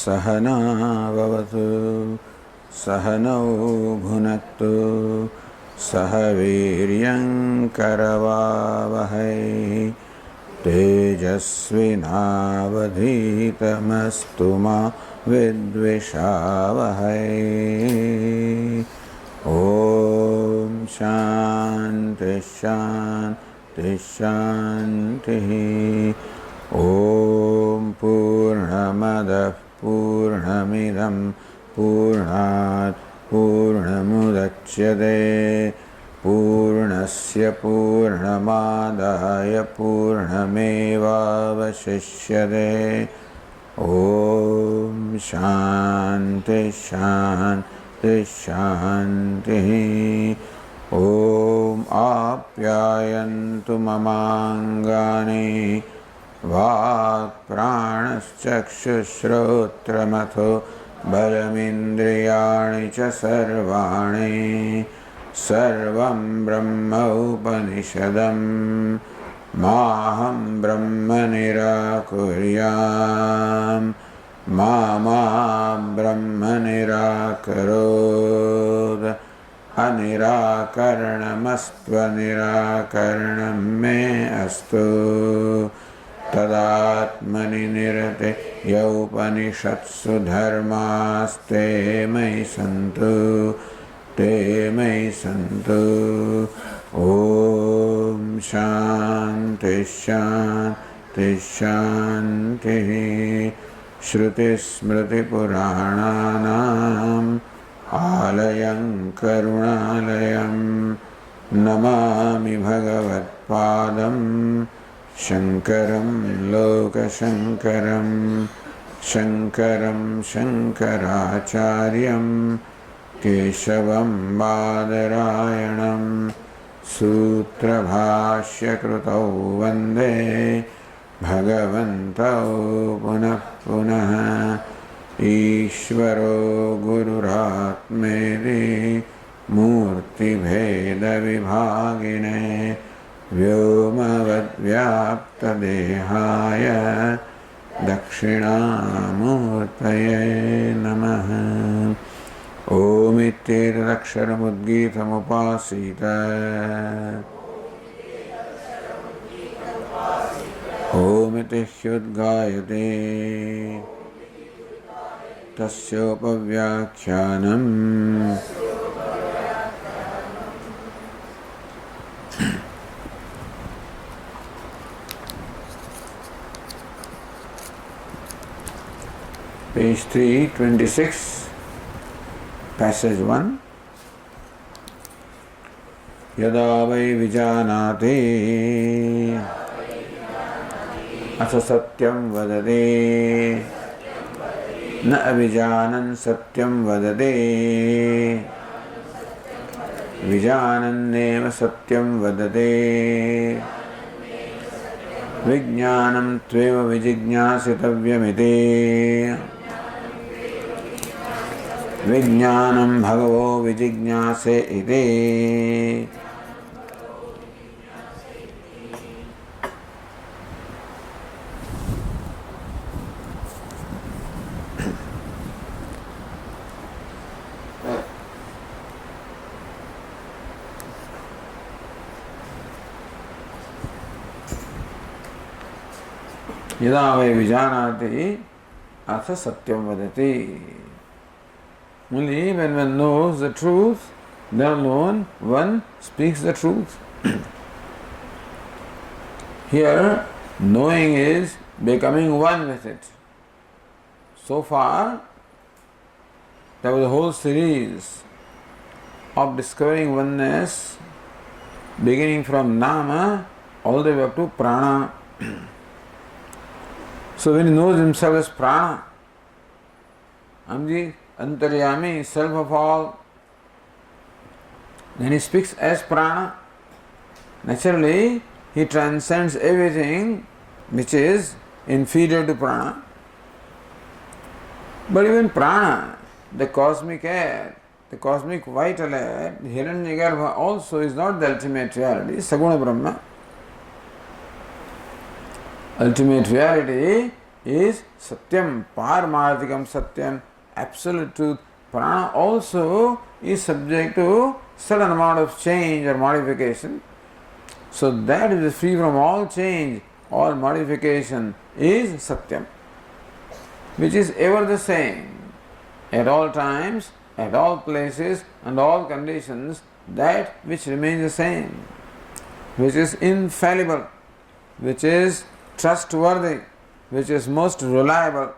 सहना भवतु सहनौ भुनक्तु सह वीर्यं करवावहै तेजस्विनावधीतमस्तु मा विद्विषावहै। ओम शांति शांति शांति। ओम पूर्णमदः पूर्णमिदं पूर्णात् पूर्णमुदच्यते पूर्णस्य पूर्णमादाय पूर्णमेवावशिष्यते। ओम शांति शांति शांति। ओम आप्यायन्तु ममाङ्गानि वाक्प्राणश्चक्षुश्रोत्रमथो बलमिन्द्रियाणि च सर्वाणि सर्वं ब्रह्म उपनिषदं माहं ब्रह्म निराकुर्याम् मा ब्रह्म निराकरोत् अनिराकरणमस्त्वनिराकरणं मे अस्तु तदात्मनि निरते यौपनिषत्सु धर्मास्ते मयि सन्तु ते मयि सन्तु। ॐ शान्ति शान्ति शान्तिः। श्रुतिस्मृतिपुराणानाम् आलयं करुणालयं नमामि भगवत्पादं शङ्करं लोकशङ्करं शङ्करं शङ्कराचार्यं केशवं बादरायणं सूत्रभाष्यकृतौ वन्दे भगवन्तौ पुनः पुनः। ईश्वरो गुरुरात्मेति मूर्तिभेदविभागिने व्योमवद्व्याप्तदेहाय दक्षिणामूर्तये नमः। ओमित्येतदक्षरमुद्गीतमुपासीत ओमिति ह्युद्गायते तस्योपव्याख्यानम्। Page 326, passage 1. यदा वै विजानाति अथ सत्यं वदति न अभिजानन् सत्यं वदति विजानन्नेव सत्यं वदति। विज्ञानं त्वेव विजिज्ञासितव्यमिति विज्ञानं भगवो विजिज्ञासे इति। यदा वै विजानाति अथ सत्यं वदति। Only when one knows the truth, then alone one speaks the truth. Here, knowing is becoming one with it. So far, there was a whole series of discovering oneness, beginning from Nama all the way up to Prana. So when he knows himself as Prana, Amji, Antaryami, self of all, then he speaks as Prana. Naturally, he transcends everything which is inferior to Prana. But even Prana, the cosmic air, the cosmic vital air, the Hiranyagarbha also is not the ultimate reality, it's Saguna Brahma. Ultimate reality is Satyam, Paramarthikam Satyam, absolute truth. Prana also is subject to certain amount of change or modification. So that is free from all change, all modification is Satyam, which is ever the same. At all times, at all places and all conditions, that which remains the same, which is infallible, which is trustworthy, which is most reliable,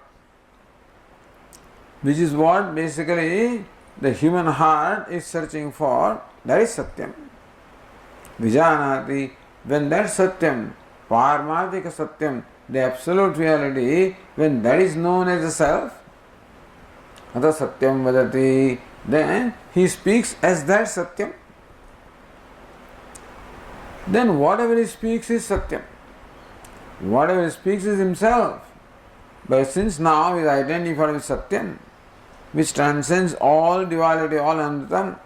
which is what basically the human heart is searching for, that is Satyam. Vijanati, when that Satyam, Paramarthika Satyam, the absolute reality, when that is known as the self, Ata Satyam Vadati, then he speaks as that Satyam. Then whatever he speaks is Satyam. Whatever he speaks is himself. But since now he is identified with Satyam, which transcends all duality, all Amritam,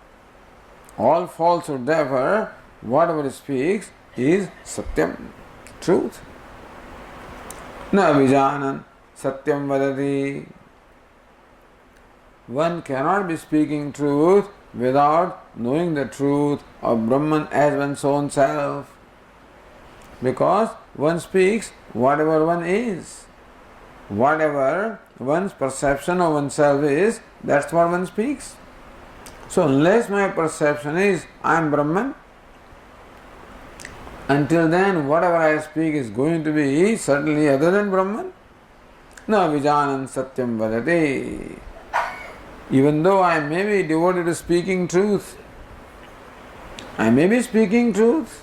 all falsehood, therefore, whatever he speaks is Satyam, truth. Na Vijanan Satyam Vadati. One cannot be speaking truth without knowing the truth of Brahman as one's own self. Because one speaks whatever one is. Whatever one's perception of oneself is, that's what one speaks. So unless my perception is I am Brahman, until then whatever I speak is going to be certainly other than Brahman. Na Vijanan Satyam Vadati. Even though I may be devoted to speaking truth, I may be speaking truth.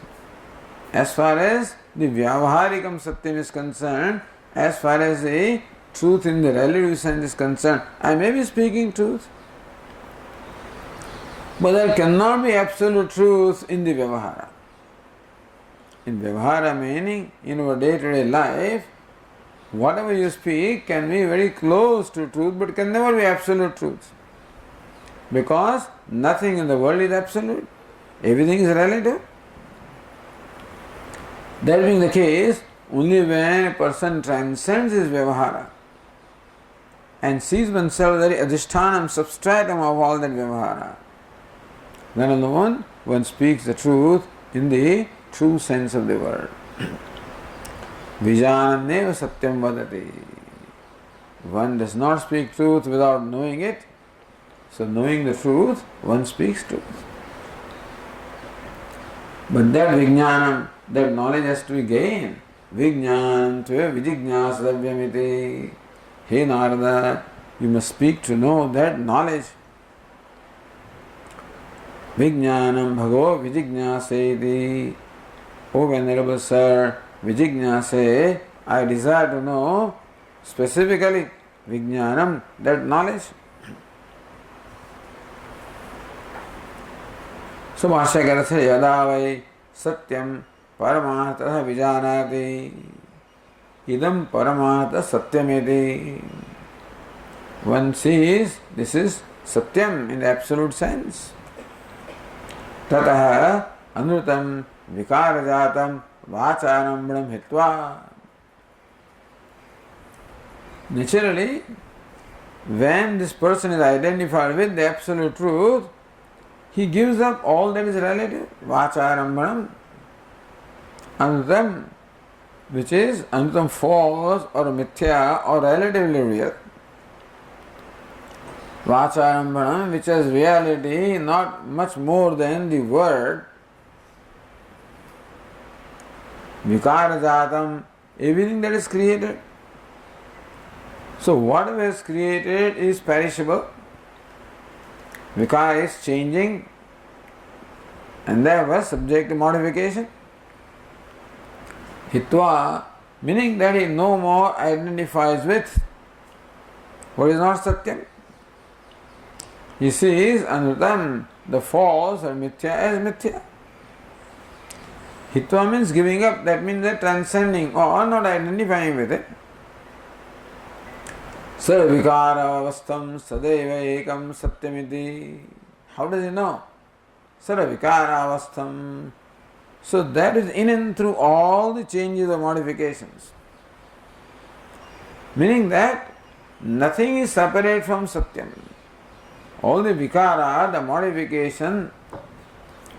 As far as the Vyavaharikam Satyam is concerned, as far as the truth in the relative sense is concerned, I may be speaking truth. But there cannot be absolute truth in the Vyavahara. In Vyavahara meaning, in our day-to-day life, whatever you speak can be very close to truth, but can never be absolute truth. Because nothing in the world is absolute. Everything is relative. That being the case, only when a person transcends his Vyavahara and sees oneself very adhishthanam, substratum of all that Vyavahara, then alone one speaks the truth in the true sense of the word. Vijananneva satyam vadati. One does not speak truth without knowing it. So knowing the truth, one speaks truth. But that vijnanam, that knowledge has to be gained. Vijnanam tve vijignasadvyamiti. Hey Narada, you must speak to know that knowledge. Vijnanam bhago vijignaseti. O Venerable Sir, vijignase, I desire to know specifically vijnanam, that knowledge. So Bhashyakara says, Yada vai satyam paramatha vijanati idam paramatha satyameti. One sees this is satyam in the absolute sense. Tataha anrutam vikarajatam vacharambram hitva. Naturally, when this person is identified with the absolute truth, he gives up all that is relative, vacharambanam, anutam, which is anutam false or mithya or relatively real. Vacharambanam, which has reality not much more than the word. Vikarajatam, everything that is created. So whatever is created is perishable. Vikara is changing and therefore subject to modification. Hitva, meaning that he no more identifies with what is not Satyam. He sees Anutam, the false or Mithya, as Mithya. Hitva means giving up, that means that transcending or not identifying with it. Sarvavikara sadeva ekam satyamiti. How does he know? Sarvavikara. So that is in and through all the changes or modifications. Meaning that nothing is separate from Satyam. All the vikara, the modification,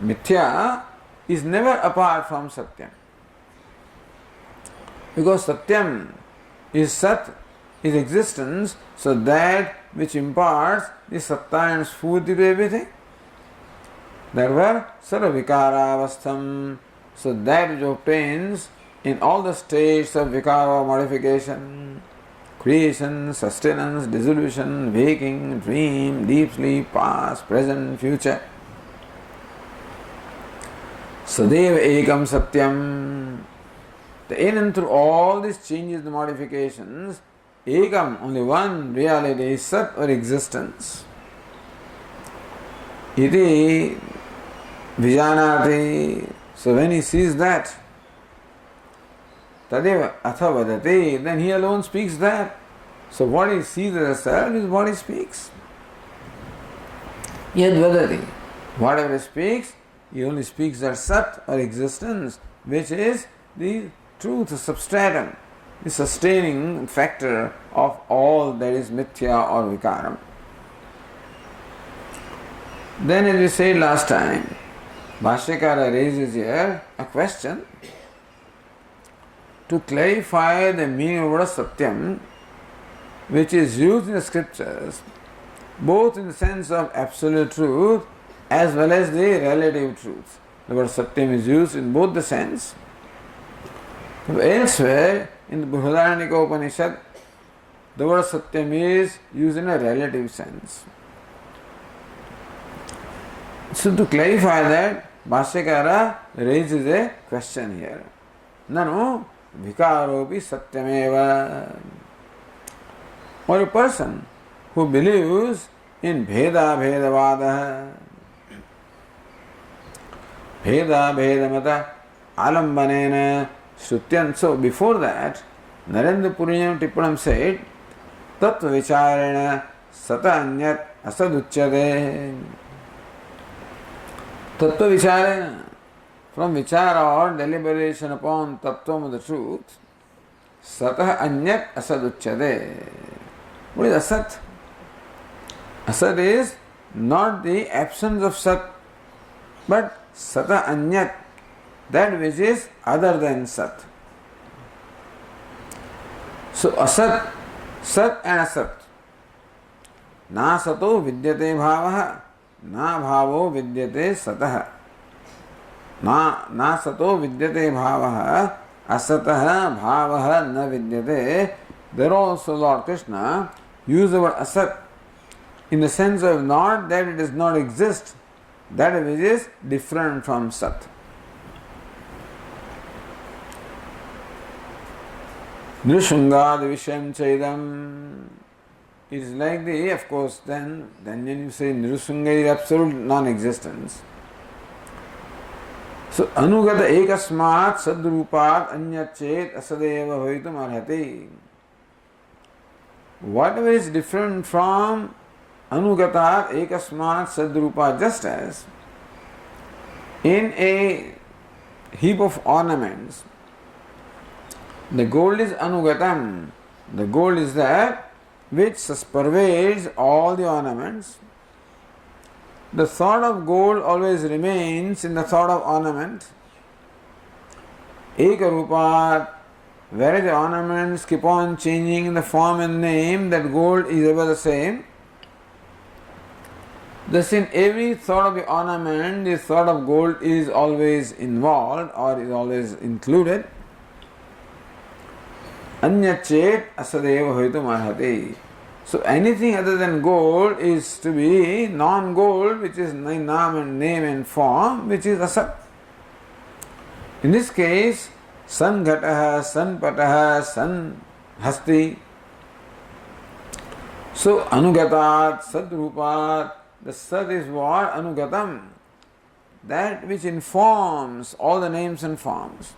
mithya, is never apart from Satyam. Because Satyam is Sat, is existence, so that which imparts the Satta and Sphurti to everything. Therefore, Sarvavikara avastham, so that which obtains in all the states of vikara modification, creation, sustenance, dissolution, waking, dream, deep sleep, past, present, future. Sadeva ekam satyam. In and through all these changes and modifications, ekam, only one reality is sat or existence. Iti vijanati. So when he sees that, tadeva athavadati, then he alone speaks that. So what he sees as a self is what he speaks. Yad vadati. Whatever he speaks, he only speaks that sat or existence, which is the truth, the substratum, the sustaining factor of all that is mithya or vikaram. Then, as we said last time, Bhashyakara raises here a question to clarify the meaning of word Satyam, which is used in the scriptures both in the sense of absolute truth as well as the relative truth. The word Satyam is used in both the sense. Elsewhere, in the Brihadaranyaka Upanishad, the word Satyam is used in a relative sense. So to clarify that, Bhashyakara raises a question here. Nanu vikaropi satyameva. Or a person who believes in Bheda Bhedavada, Bheda Bhedamata Alambanena Shrutyan. So before that, Narendra Puriyam Tippanam said, Tattva Vicharena Sata Anyat Asaduchyade. Tattva Vicharena, from vichara or deliberation upon tattvam of the truth, Sata Anyat Asaduchyade. What is Asat? Asat is not the absence of Sat, but Sata Anyat, that which is other than Sat. So Asat, Sat and Asat. Na sato vidyate bhavaha, na bhavo vidyate satah. Na sato vidyate bhavaha, asatah bhavaha na vidyate. There also Lord Krishna used the word asat in the sense of not that it does not exist, that which is different from sat. Nrishungad Visham Chaidam. It is like the, of course, then when you say Nrisunga is absolute non-existence. So, Anugata ekasmat sadrupat anyachet asadeva hoitum arhati. Whatever is different from Anugatat ekasmat sadrupa, just as in a heap of ornaments, the gold is Anugatam. The gold is that which pervades all the ornaments. The thought of gold always remains in the thought of ornament. Ekarupat, whereas the ornaments keep on changing in the form and name, that gold is ever the same. Thus in every thought of the ornament, the thought of gold is always involved or is always included. Anyachet asadeva hoitum arhati. So anything other than gold is to be non-gold, which is name and form, which is asat. In this case, san ghataha, san pataha, san hasti. So anugatat, sadrupat, the sat is what? Anugatam. That which informs all the names and forms.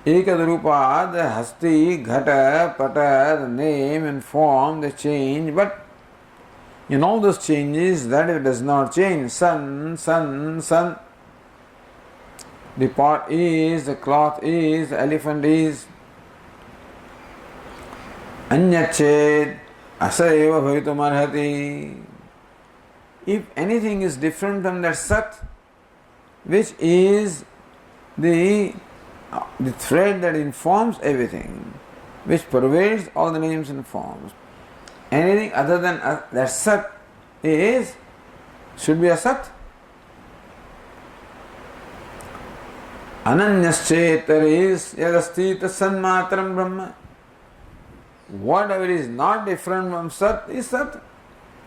Ekadrupa, the hasti, ghata, pata, the name and form, they change, but in all those changes, that it does not change. Sun, sun, sun. The pot is, the cloth is, the elephant is. Anyached asayeva bhavitum arhati. If anything is different from that Sat, which is the thread that informs everything, which pervades all the names and forms, anything other than that Sat should be a Sat. Ananyaschetara is yadasti tasanmatram Brahma. Whatever is not different from Sat is Sat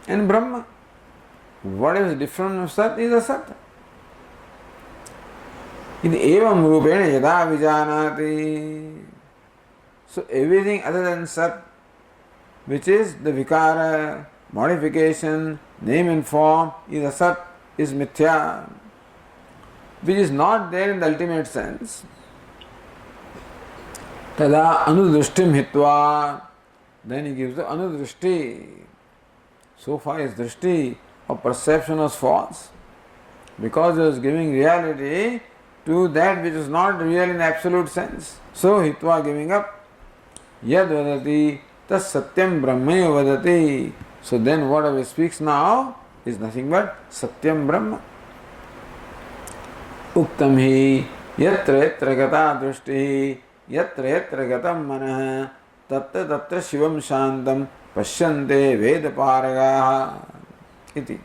and Brahma. Whatever is different from Sat is a Sat. Iti evam rupena yada vijanati. So everything other than Sat, which is the vikara, modification, name and form, is a Sat, is mithya, which is not there in the ultimate sense. Tada anudrishtim hitva. Then he gives the anudrishti. So far his drishti of perception was false, because he was giving reality to that which is not real in absolute sense. So hitva, giving up. Yad vadati tas satyam brahmaya vadati. So then whatever he speaks now is nothing but satyam brahma. Uktam hi yatra yatra gata drushti yatra yatra gatam manah tatra tatra shivam shantam pashyante veda paragaha iti.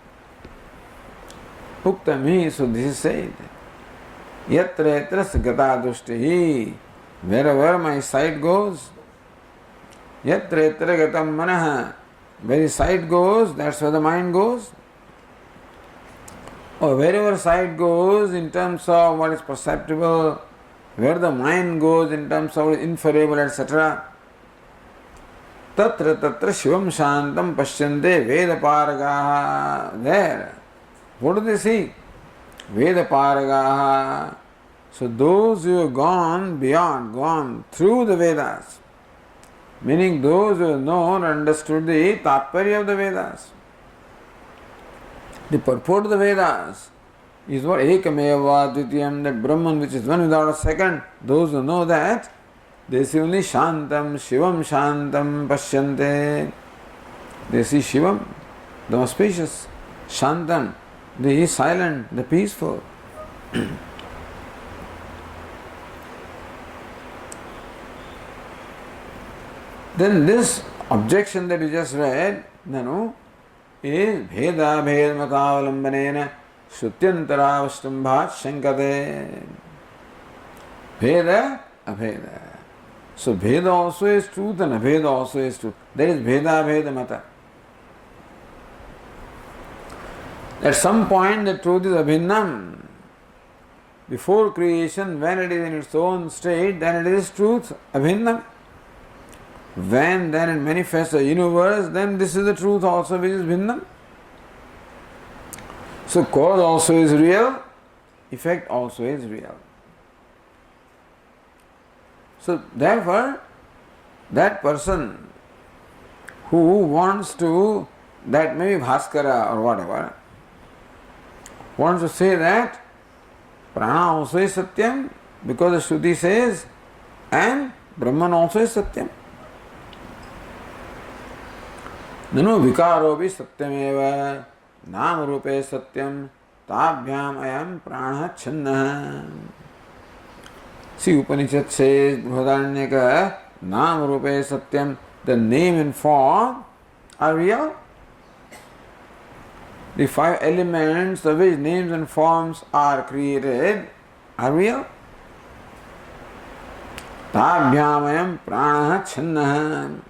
Uktam hi, so this is said. Yatra yatra gata drushti, wherever my sight goes, yatra yatra gatam manah, where the sight goes, that's where the mind goes. Or wherever sight goes in terms of what is perceptible, where the mind goes in terms of what is inferable, etc. Tatra tatra shivam shantam pashyante veda paragaha. There. What do they see? Veda paragaha. So those who have gone beyond, gone through the Vedas, meaning those who have known and understood the tatparya of the Vedas. The purport of the Vedas is what ekameva dvitiyam, that Brahman which is one without a second. Those who know that, they see only Shantam, Shivam Shantam Pashyante. They see Shivam, the auspicious, Shantam, the silent, the peaceful. Then this objection that you just read, is Bheda Bhed Matavalambanena Shrutyantara Shankate. Bheda, Abheda. So Bheda also is truth and Abheda also is truth. That is Bheda Abheda Mata. At some point the truth is abhinnam. Before creation, when it is in its own state, then it is truth, abhinnam. When then it manifests the universe, then this is the truth also which is bhinnam. So cause also is real, effect also is real. So therefore, that person who wants to, that maybe Bhaskara or whatever, wants to say that Prana also is Satyam, because the Shruti says, and Brahman also is Satyam. Nanu vikaropi satyameva nam rupe satyam tabhyam ayam prana channa. See, Upanishad says, Brihadanyaka, nam rupe satyam, the name and form are real. The five elements of which names and forms are created are real. Tabhyam ayam prana channa.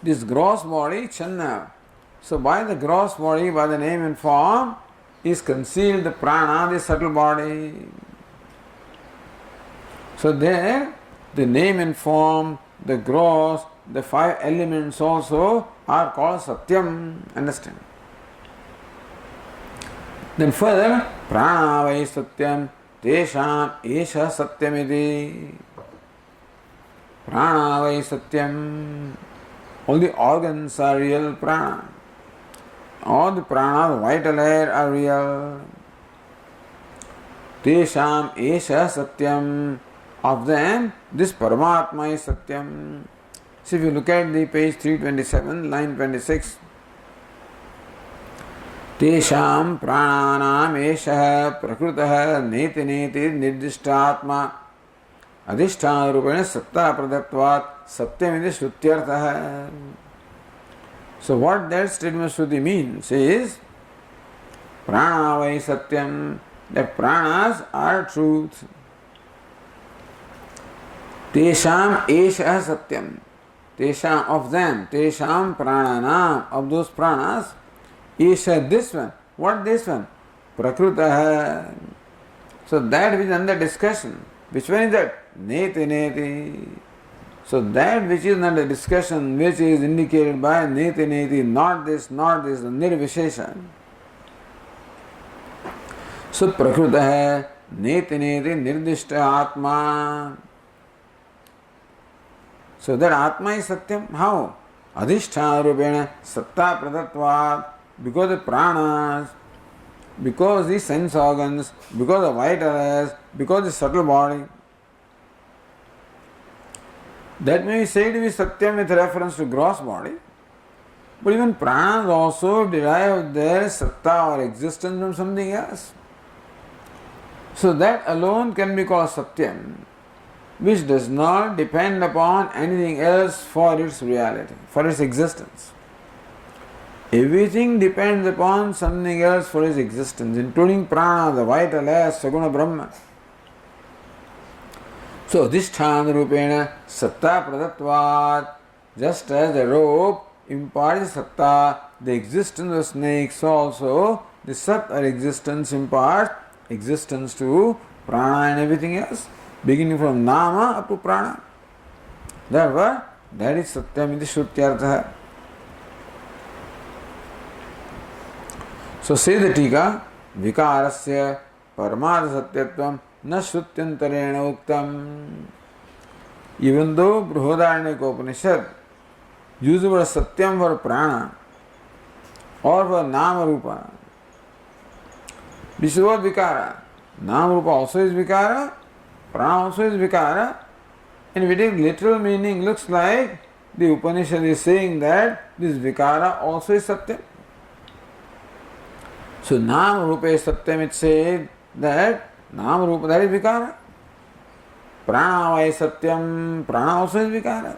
This gross body, Channa. So by the gross body, by the name and form, is concealed the prana, the subtle body. So there, the name and form, the gross, the five elements also are called Satyam. Understand? Then further, prana vai Satyam, tesham esha Satyamidi. Prana vai Satyam. All the organs are real prana. All the prana, vital air are real. Tesham esha Satyam. Of them, this Paramatma is Satyam. So if you look at the page 327, line 26, तेषां प्राणानाम एषः प्रकृतः नेति नेति निर्दिष्टात्मा अधिष्ठान रूपेण सत्ता प्रदत्वात् सत्यमिति श्रुत्यर्थः. So what that statement Shruti means is prana vai satyam, that pranas are truth. Tesham esha satyam, tesham of them, tesham prananam, of those pranas, esha this one. What this one? Prakrutaha. So that which is under discussion. Which one is that? Neti neti. So that which is under discussion, which is indicated by neti neti, not this, the nirvishesha. So prakrutaha neti neti nirdishta atma. So that atma is satyam. How? Adhishthana rupena satta pradatvat. Because the pranas, because the sense organs, because the vitals, because the subtle body. That may be said to be satyam with reference to gross body. But even pranas also derive their satta or existence from something else. So that alone can be called satyam, which does not depend upon anything else for its reality, for its existence. Everything depends upon something else for its existence, including prana, the vital as Saguna Brahma. So adhisthana rupena satta pradatvat, just as the rope imparts satta, the existence of snakes, so also the sat or existence imparts existence to prana and everything else, beginning from nama up to prana. Therefore, that is satyam iti shrutyartha. So say the tika, vikarasya paramartha satyatvam na shrutyantarena uktam. Even though Brihadaranyaka Upanishad uses the word satyam for prana or for nama rupa, this is what vikara. Nama rupa also is vikara, prana also is vikara, and if it is literal meaning, looks like the Upanishad is saying that this vikara also is satyam. So Nama Rupa is Satyam, it said that Nama Rupa, that is Vikara. Prana is Satyam, Prana also is Vikara.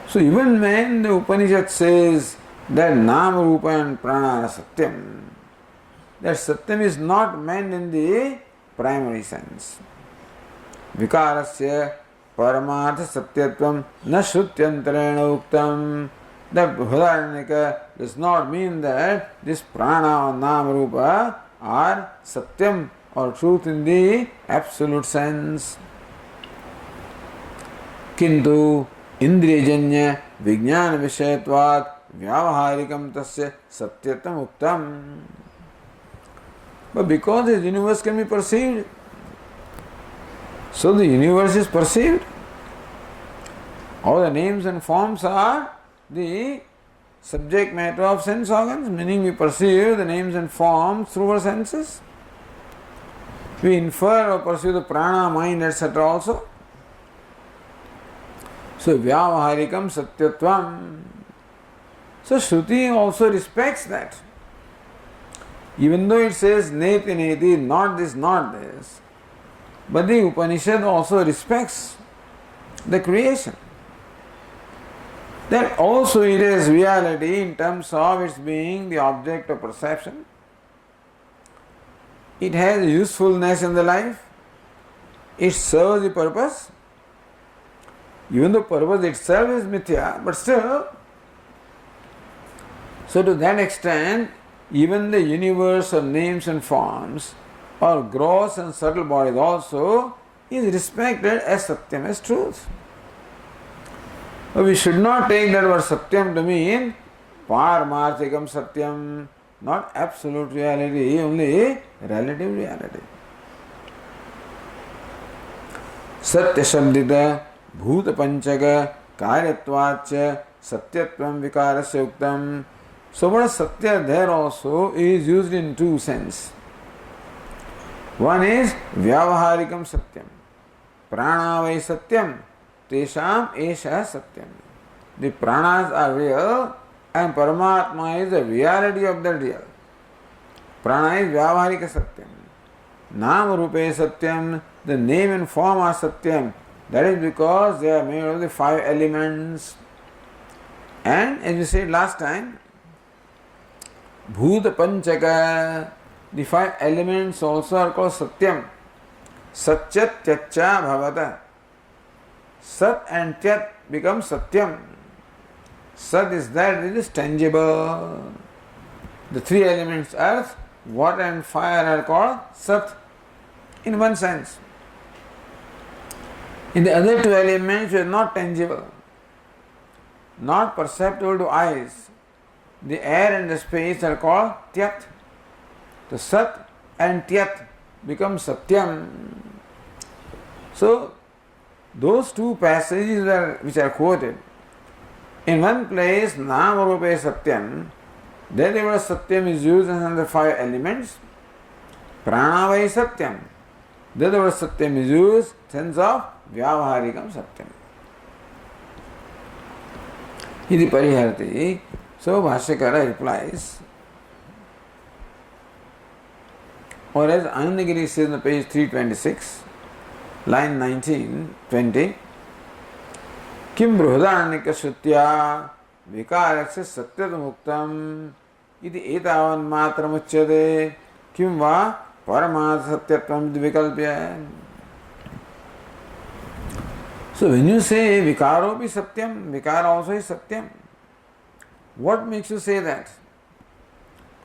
So even when the Upanishad says that Nama Rupa and Prana are Satyam, that Satyam is not meant in the primary sense. Vikarasya Paramartha Satyatvam na Shrutyantarena Uktam. That Brihadaranyaka does not mean that this prana or nama rupa are satyam or truth in the absolute sense. Kintu indriyajanya vijnana vishayatvat vyavaharikam tasya satyatam uktam. But because this universe can be perceived, so the universe is perceived. All the names and forms are the subject matter of sense organs, meaning we perceive the names and forms through our senses. We infer or perceive the prana, mind, etc. also. So, vyavaharikam satyatvam. So, Shruti also respects that. Even though it says neti neti, not this, but the Upanishad also respects the creation. That also it is reality in terms of its being the object of perception. It has usefulness in the life. It serves the purpose. Even though purpose itself is mithya, but still. So to that extent, even the universe of names and forms, or gross and subtle bodies also, is respected as satyam, as truth. But we should not take that word satyam to mean paramarthikam satyam, not absolute reality, only relative reality. Satya shabdita bhuta panchaka karyatvacha satyatvam vikarasya uktam. So what is satya there also is used in two senses. One is vyavaharikam satyam. Prana vai satyam. tesham esha satyam. The pranas are real and Paramatma is the reality of the real. Prana is Vyavaharika Satyam. Nama Rupe Satyam, the name and form are Satyam. That is because they are made of the 5 elements. And as we said last time, Bhuta Panchaka, the 5 elements also are called Satyam. Satyat Tyacha Bhavata. Sat and Tyat become Satyam. Sat is that it is tangible. The 3 elements, earth, water and fire, are called Sat in one sense. In the other 2 elements, which are not tangible, not perceptible to eyes, the air and the space are called Tyat. The Sat and Tyat become Satyam. So, those 2 passages which are quoted, in one place, Nama Rupe Satyam, then the word Satyam is used in the 5 elements. Pranavai Satyam. Then the word Satyam is used in sense of Vyavaharikam Satyam. Iti Pariharati. So Bhashyakara replies, or as Anandagiri says on page 326, line 19, 20, Kim Bruhadaranyaka Shrutya Vikarasya Satyam Muktam Iti Etavan Matram Uchyate Kim Va Paramadha Satyatvam Vikalpya. So when you say Vikaro be Satyam, Vikara also is Satyam. What makes you say that?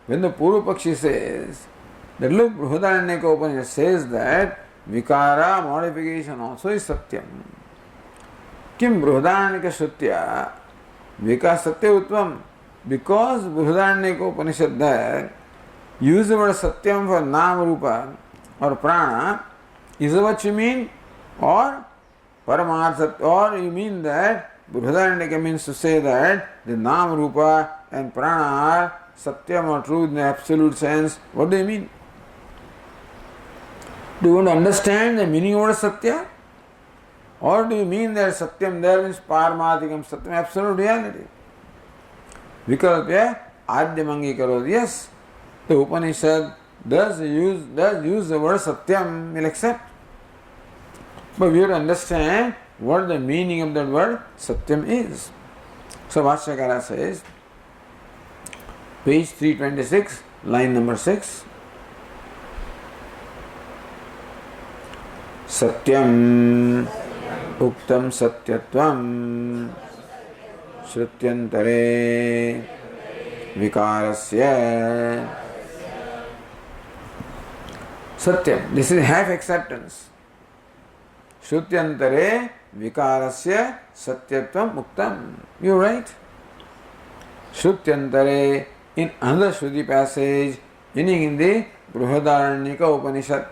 When the Purva Pakshi says that look, Bruhadaranyaka Upanishad says that Vikara modification also is Satyam. Kim Bruhadaranyaka Shrutya Vika Satya Utvam. Because Bruhadaranyaka Upanishad there use the word Satyam for Nama Rupa or Prana, is that what you mean? Or Paramartha, or you mean that Bruhadaranyaka means to say that the Nama Rupa and Prana are Satyam or truth in the absolute sense? What do you mean? Do you want to understand the meaning of word Satya? Or do you mean that Satyam there means Paramathikam Satyam, absolute reality? Vikalpya Adyamangi Karod. Yes, the Upanishad does use the word Satyam, we'll accept. But we have to understand what the meaning of that word Satyam is. So Bhashyakara says, page 326, line number 6, Satyam Uktam Satyatvam Shrutyantare Vikarasya. Satyam, this is half acceptance. Shrutyantare Vikarasya Satyatvam Uktam. You're right. Shrutyantare, in another Shruti passage, meaning in the Bruhadaranyaka Upanishad,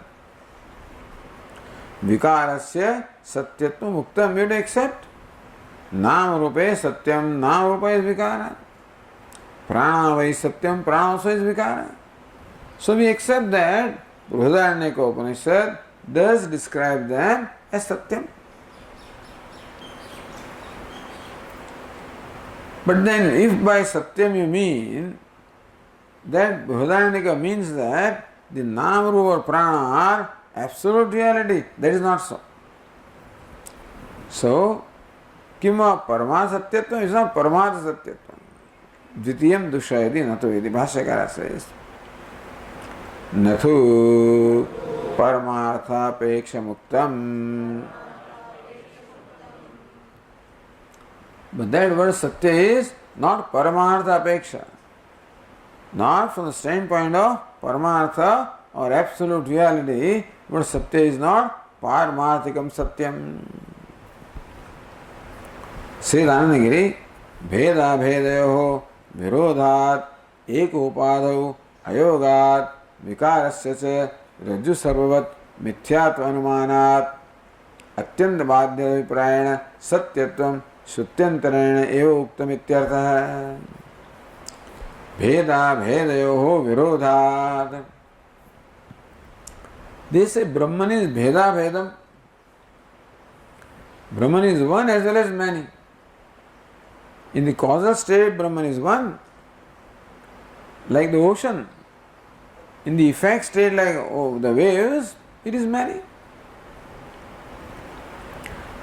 Vikarasya Satyatvam Uktam, you to accept. Nama Rupe Satyam, Nama Rupa is Vikara. Prana Vai Satyam, Prana also is Vikara. So we accept that Bruhadaranyaka Upanishad does describe them as Satyam. But then if by Satyam you mean that Bruhadaranyaka means that the Nama Rupa or Prana are absolute reality, that is not so. So, Kima Paramadha Satyatvam is not Paramadha Satyatvam. Dvitiyam Dushayati Natu Iti Bhashyakara says. Nathu Paramartha Peksha Muktam. But that word Satya is not Paramartha Peksha. Not from the standpoint of Paramartha or absolute reality, but Satya is not Paramarthikam Satyam. Sri Anandagiri, Bheda Bhedayoho Virodhat Ekopadau Ayogat Vikarasya Cha Rajju Sarvavat Mithyatva Anumanat Atyant Badhya Viprayana Satyatvam Shrutyantaraina Eva Uktam Ityartha. Bheda Bhedayoho Virodhat. They say Brahman is Bheda Bhedam. Brahman is one as well as many. In the causal state, Brahman is one, like the ocean. In the effect state, like the waves, it is many.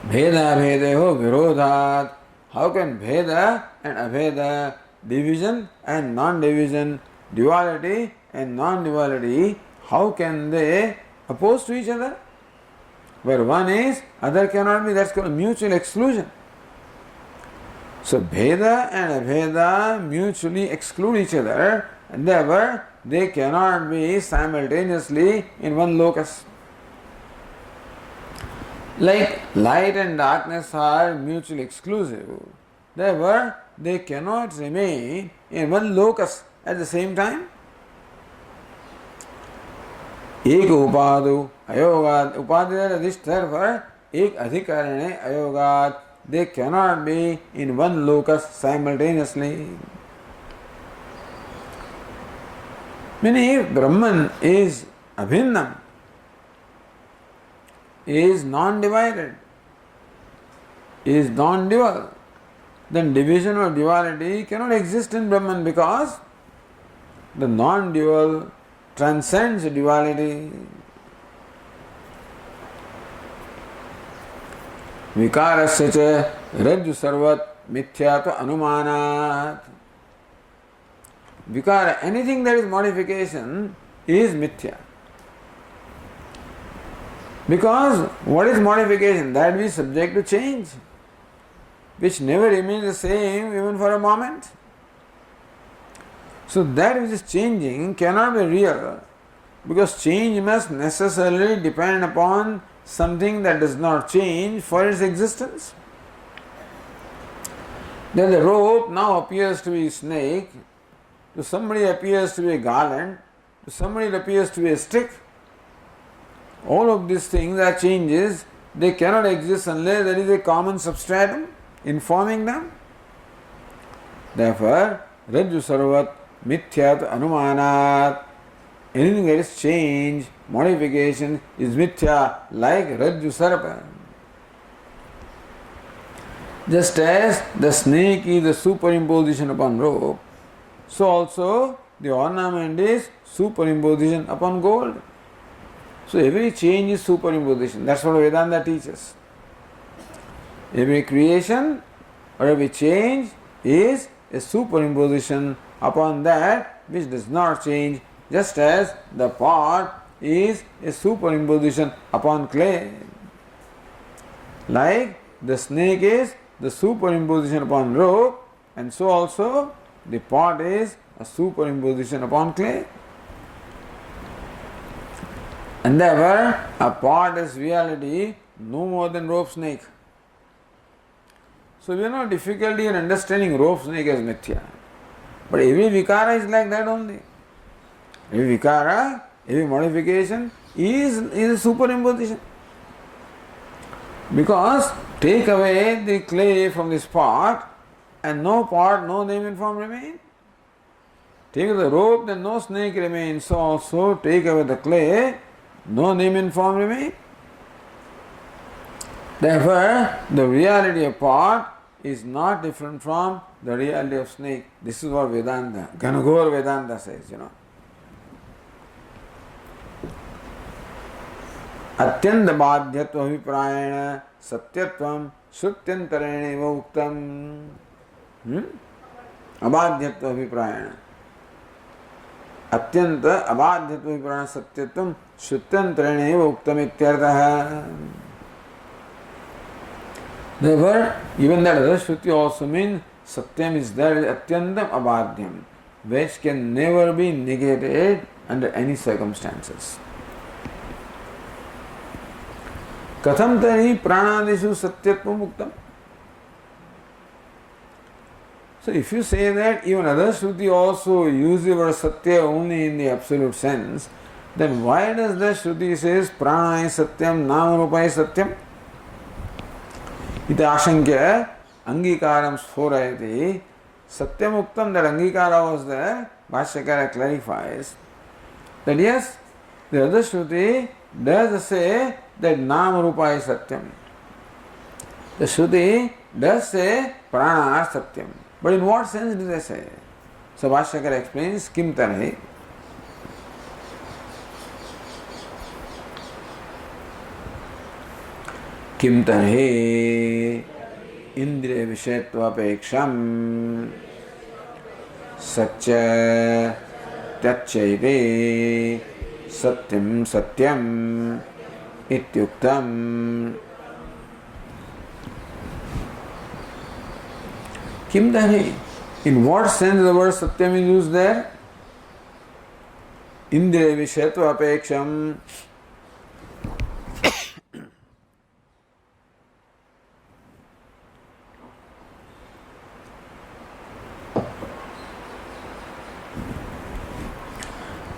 Bheda bhedeho virodhat. How can bheda and abheda, division and non-division, duality and non-duality, how can they oppose to each other? Where one is, other cannot be. That's called mutual exclusion. So bheda and abheda mutually exclude each other, and therefore they cannot be simultaneously in one locus. Like light and darkness are mutually exclusive, therefore they cannot remain in one locus at the same time. एक उपादु अयोगात, उपाधि is therefore एक अधिकरणे अयोगात, they cannot be in one locus simultaneously. Meaning, if Brahman is abhinnam, is non-divided, is non-dual, then division or duality cannot exist in Brahman, because the non-dual transcends duality. Vikarasya cha rajju sarvat mithyatva anumanat. Vikara, anything that is modification, is mithya. Because what is modification? That is subject to change, which never remains the same even for a moment. So that which is changing cannot be real, because change must necessarily depend upon something that does not change for its existence. Then the rope now appears to be a snake, to somebody appears to be a garland, to somebody it appears to be a stick. All of these things are changes. They cannot exist unless there is a common substratum informing them. Therefore, Rajju Sarvat Mithyat Anumanat. Anything that is change, modification is mithya, like Rajju Sarpa. Just as the snake is the superimposition upon rope, so also the ornament is superimposition upon gold. So every change is superimposition. That's what Vedanta teaches. Every creation or every change is a superimposition upon that which does not change, just as the pot is a superimposition upon clay. Like the snake is the superimposition upon rope, and so also the pot is a superimposition upon clay. And therefore, a pot is reality no more than rope snake. So we have no difficulty in understanding rope snake as mithya. But every vikara is like that only. Every vikara, every modification is a superimposition. Because take away the clay from this pot, and no pot, no name and form remain. Take the rope, then no snake remains. So also take away the clay, no name and form remain. Therefore, the reality of pot is not different from the reality of snake. This is what Vedanta, Ganagor Vedanta says, अत्यंत बाध्यत्व अभिप्रायण सत्यत्वम श्रुत्यंतरेण उक्तम. अबाध्यत्व अभिप्रायण अत्यंत अबाध्यत्व अभिप्रायण सत्यत्वम श्रुत्यंतरेण उक्तम इत्यर्थः. Therefore, even that other Shruti also means Satyam is there with Atyantam Abadhyam, which can never be negated under any circumstances. Katham tari pranadishu satyatvam muktam. So if you say that even other Shruti also use the word Satya only in the absolute sense, then why does the Shruti says Prana is Satyam, Namarupa is Satyam? Ita ashankya angikaram sphorayati. Satyamuktam, that angikara was there, Bhashyakara clarifies that yes, the other Shruti does say that Namarupa is Satyam. The Shruti does say prana are satyam. But in what sense do they say? So Bhashyakara explains, Kim tarhi. Kim tarhi indriya vishayatvapeksam satya tyachayve satyam satyam ityuktam. Kim tarhi? In what sense the word satyam is used there? Indriya vishayatva apeksham.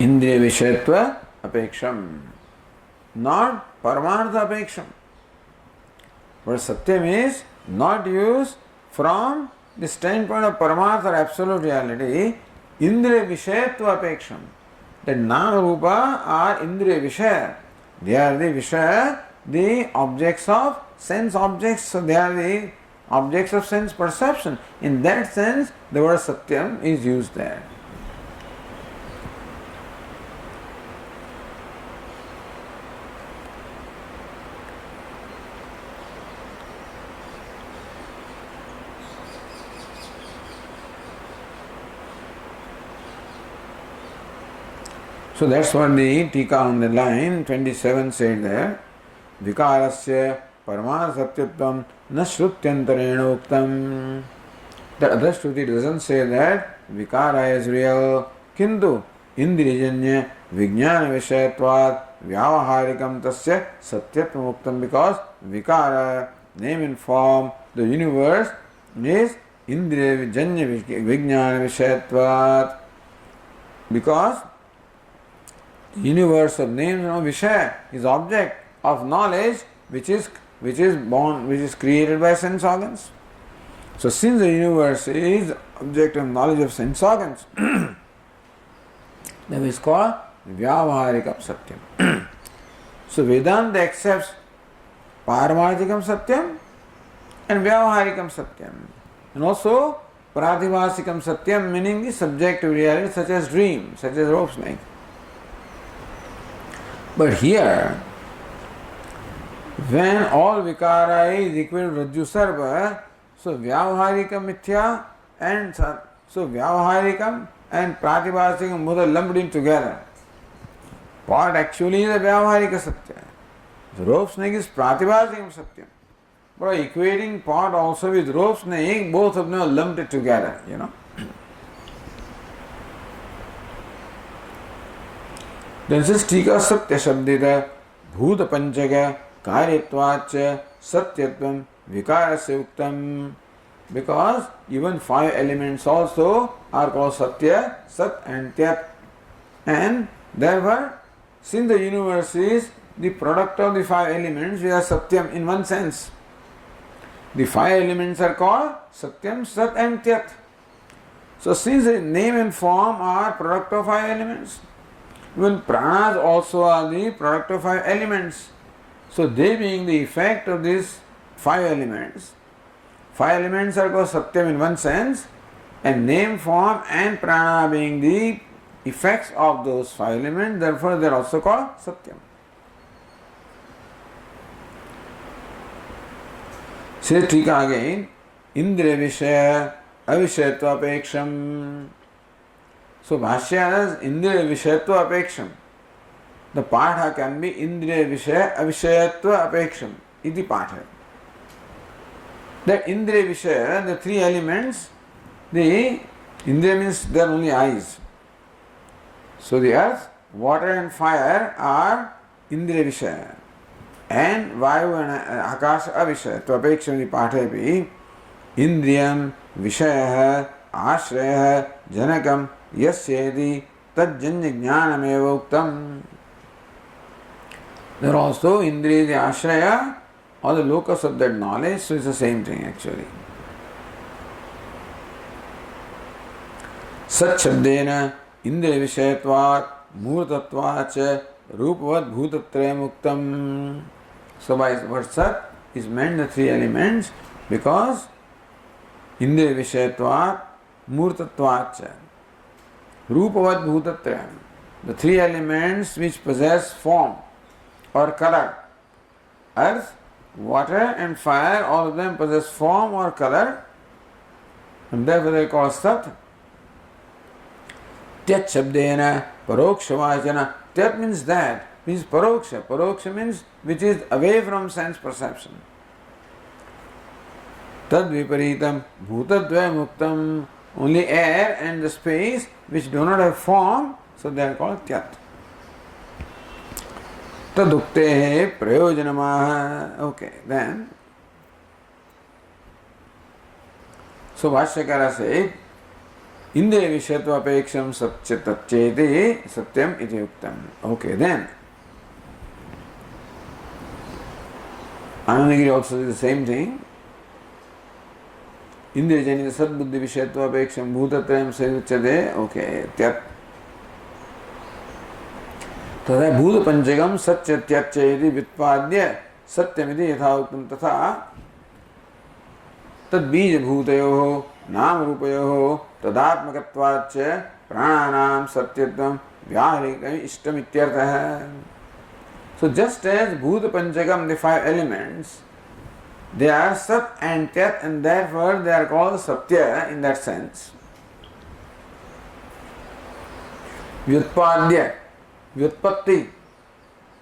Indriya vishayatva apeksham. Not paramartha apeksham. But satyam is not used from the standpoint of paramartha or absolute reality. Indriya vishayatva apeksham. That nama rupa are indriya vishaya. They are the vishaya, the objects of sense objects. So they are the objects of sense perception. In that sense, the word satyam is used there. So that's what the Tika on the line 27 said there. Vikarasya paramartha satyatvam na shrutyantarena uktam. The other Shruti doesn't say that Vikara is real. Kintu indrijanya vijnana vishayatvat vyavaharikam tasya satyatvam uktam, because Vikara, name and form, the universe is indrijanya vijnana vishayatvat, because universe of names and Vishaya is object of knowledge which is born, which is created by sense organs. So since the universe is object of knowledge of sense organs, that is called Vyavaharikam Satyam. So Vedanta accepts Paramarthikam Satyam and Vyavaharikam Satyam, and also Pratibhasikam Satyam, meaning the subjective reality such as dream, such as rope snake. But here, when all vikara is equal to Rajju Sarva, so Vyavaharikam Mithya and so Vyavaharikam and Pratibhasikam both are lumped in together. What actually is a Vyavaharika Satya? The rope snake is Pratibhasikam Satyam. But equating pot also with rope snake, both of them are lumped together, you know. Then says Tika Satya Shabdita Bhuta Panchaga Karyatvacha Satyatvam Vikarasya Uktam, because even 5 elements also are called Satya, Sat and Tyat, and therefore since the universe is the product of the 5 elements, we are Satyam in one sense. The 5 elements are called Satyam, Sat and Tyat. So since the name and form are product of 5 elements, even pranas also are the product of 5 elements. So they being the effect of these 5 elements. 5 elements are called Satyam in one sense, and name, form and prana being the effects of those 5 elements, therefore they are also called Satyam. Say Tika again, Indriya Vishaya Avishayatva Apeksham. So Bhashya is Indriya Vishayatva Apeksham. The Patha can be Indriya Vishaya Avishayatva Apeksham. Iti Patha. That Indriya Vishaya, the 3 elements, the Indriya means they are only eyes. So the earth, water and fire are Indriya Vishaya. And Vayu and Akasha Avishaya. To Apeksham Patha be Indriyam Vishaya Ashraya Janakam Yasyedi Tajjanya Jnanameva Uktam. There are also Indriya, the Ashraya, or the locus of that knowledge, so it's the same thing actually. Sat Shabdena Indriya Vishayatvat Murtatvacha Rupavad Bhutatrayam Uktam. So by word Sat, is meant the three elements because Indriya Vishayatvat Murtatvat Rupavat Bhutatrayam. The three elements which possess form or color. Earth, water and fire, all of them possess form or color, and therefore they are called Sat. Tyat Shabdena Paroksha Vachana. Tyat means that, means Paroksha. Paroksha means which is away from sense perception. Tad Viparitam Bhutadvaya Muktam. Only air and the space which do not have form, so they are called Tyat. Tadukte Prayojanamaha. Okay, then. So Vashyakara said, Indriya Vishayatva Apeksham Satchetacheti Satyam iti Yuktam. Okay, then. Anandagiri also did the same thing. Indriya Janita Sadbuddhi Vishayatva Apeksham Bhutatrayam Sayuchade. Okay, Tyat. तथा भूत पंचकम सत्य त्यच्च यदि व्युत्पाद्य सत्यमिति यथा उक्तम तथा तद बीज भूतयोः नाम रूपयोः तदात्मकत्वाच्च प्राणानाम सत्यत्वं व्यावहारिकम् इष्टम् इत्यर्थः. So just as bhut panchakam, the five elements, they are sat and tyat, and therefore they are called satya in that sense. Vyutpadya, Vyutpatti,